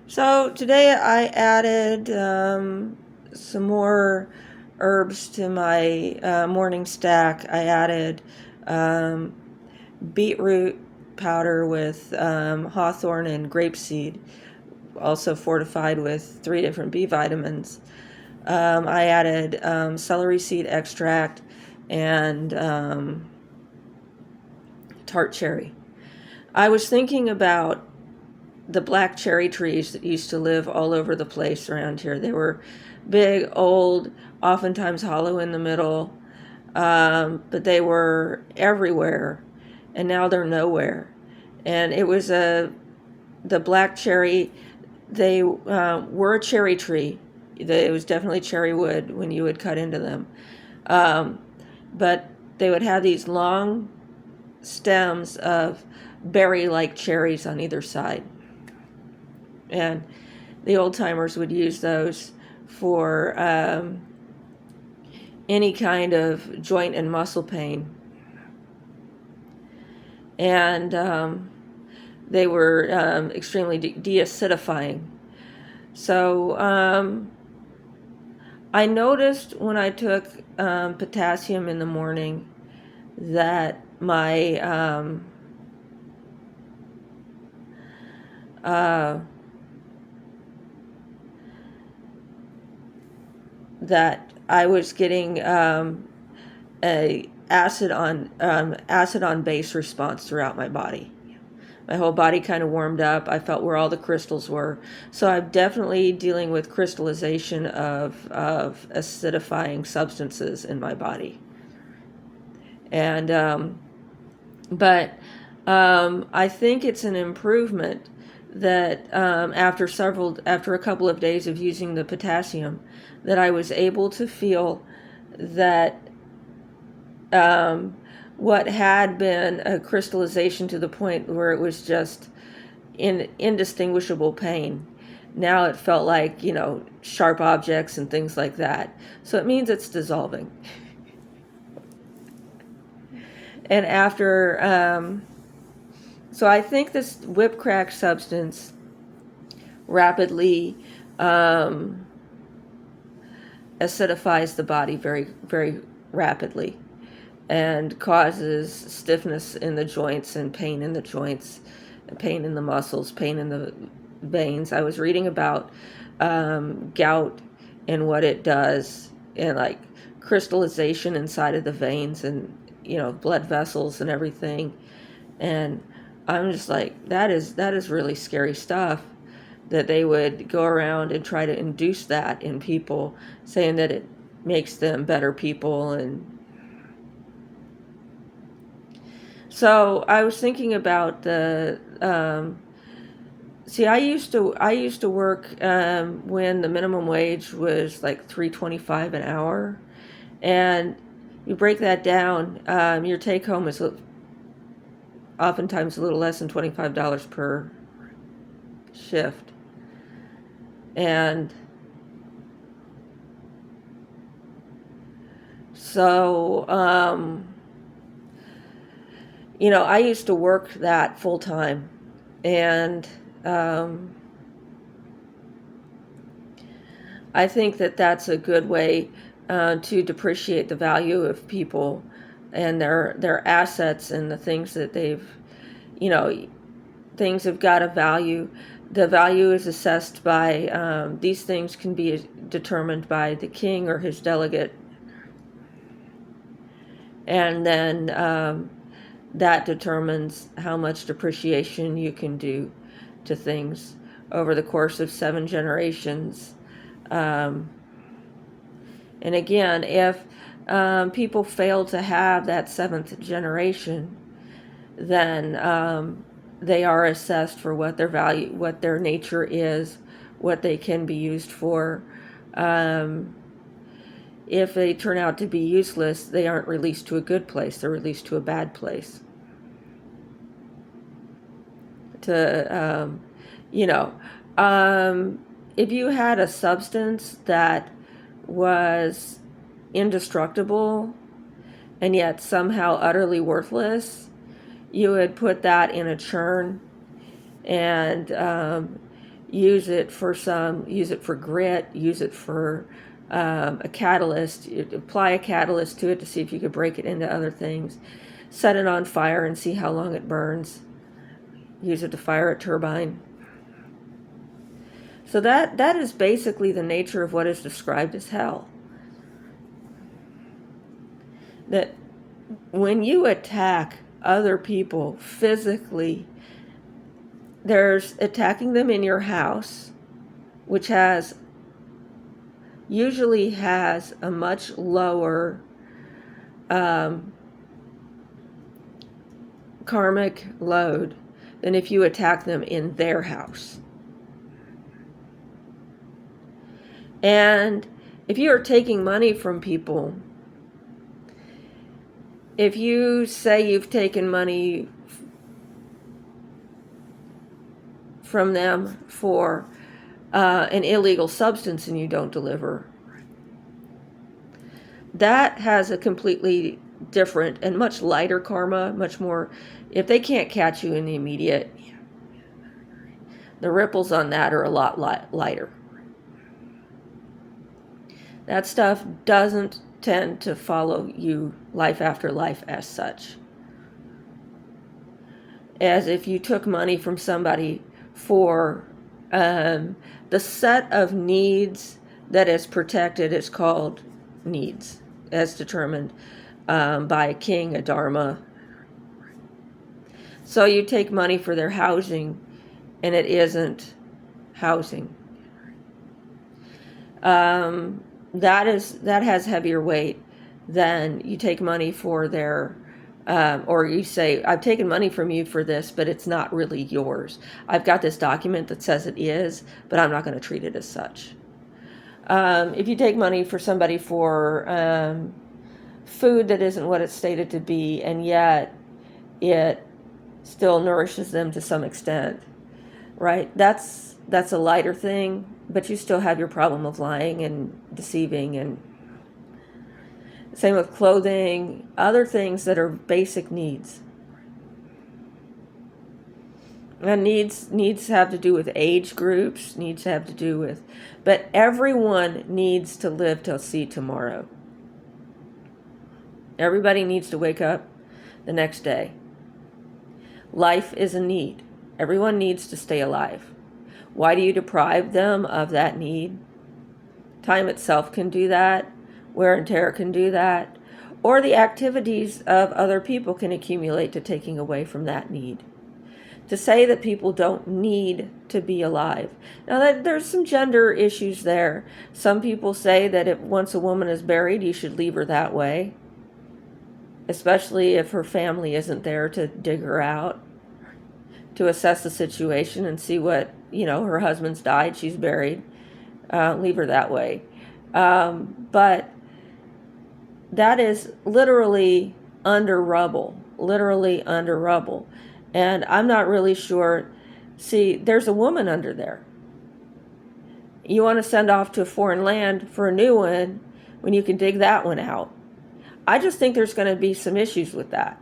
So today I added some more herbs to my morning stack. I added um, beetroot powder with hawthorn and grapeseed, also fortified with 3 different B vitamins. I added celery seed extract and tart cherry. I was thinking about the black cherry trees that used to live all over the place around here. They were big, old, oftentimes hollow in the middle, but they were everywhere, and now they're nowhere. And it was the black cherry. They were a cherry tree. It was definitely cherry wood when you would cut into them, um, but they would have these long stems of berry-like cherries on either side. And the old timers would use those for any kind of joint and muscle pain. And they were extremely deacidifying. So I noticed when I took potassium in the morning that my that I was getting a acid on base response throughout my body. My whole body kind of warmed up. I felt where all the crystals were. So I'm definitely dealing with crystallization of acidifying substances in my body. And but I think it's an improvement that after a couple of days of using the potassium, that I was able to feel that what had been a crystallization to the point where it was just indistinguishable pain. Now it felt like, sharp objects and things like that. So it means it's dissolving. And so I think this whip crack substance rapidly acidifies the body very, very rapidly and causes stiffness in the joints and pain in the joints, pain in the muscles, pain in the veins. I was reading about gout and what it does, and like crystallization inside of the veins and blood vessels and everything. And I'm just like, that is really scary stuff, that they would go around and try to induce that in people, saying that it makes them better people. And so I was thinking about the see, I used to work when the minimum wage was like $3.25 an hour, and you break that down, your take home is oftentimes a little less than $25 per shift. And so I used to work that full time, and I think that that's a good way to depreciate the value of people and their assets and the things that things have got a value. The value is assessed by these things can be determined by the king or his delegate, and then that determines how much depreciation you can do to things over the course of 7 generations. Um, and again, if people fail to have that seventh generation, then they are assessed for what their value, what their nature is, what they can be used for. If they turn out to be useless, they aren't released to a good place, they're released to a bad place. You know, if you had a substance that was indestructible and yet somehow utterly worthless, you would put that in a churn, and use it for grit, use it for a catalyst. You'd apply a catalyst to it to see if you could break it into other things. Set it on fire and see how long it burns. Use it to fire a turbine. So that is basically the nature of what is described as hell. That when you attack other people physically, there's attacking them in your house, which usually has a much lower karmic load than if you attack them in their house. And if you are taking money from people, if you say you've taken money from them for an illegal substance and you don't deliver, that has a completely different and much lighter karma, much more. If they can't catch you in the immediate, the ripples on that are a lot lighter. That stuff doesn't tend to follow you life after life as such. As if you took money from somebody for the set of needs that is protected is called needs, as determined by a king, a dharma. So you take money for their housing, and it isn't housing. That has heavier weight than you take money for their, or you say, I've taken money from you for this, but it's not really yours. I've got this document that says it is, but I'm not going to treat it as such. If you take money for somebody for food that isn't what it's stated to be, and yet it still nourishes them to some extent, right? That's a lighter thing, but you still have your problem of lying and deceiving, and same with clothing, other things that are basic needs. And needs have to do with age groups, needs have to do with, but everyone needs to live to see tomorrow. Everybody needs to wake up the next day. Life is a need. Everyone needs to stay alive. Why do you deprive them of that need? Time itself can do that. Wear and tear can do that. Or the activities of other people can accumulate to taking away from that need. To say that people don't need to be alive. Now, there's some gender issues there. Some people say that if once a woman is buried, you should leave her that way, especially if her family isn't there to dig her out, to assess the situation and see what, her husband's died, she's buried, leave her that way. But that is literally under rubble. And I'm not really sure. See, there's a woman under there. You want to send off to a foreign land for a new one when you can dig that one out. I just think there's going to be some issues with that.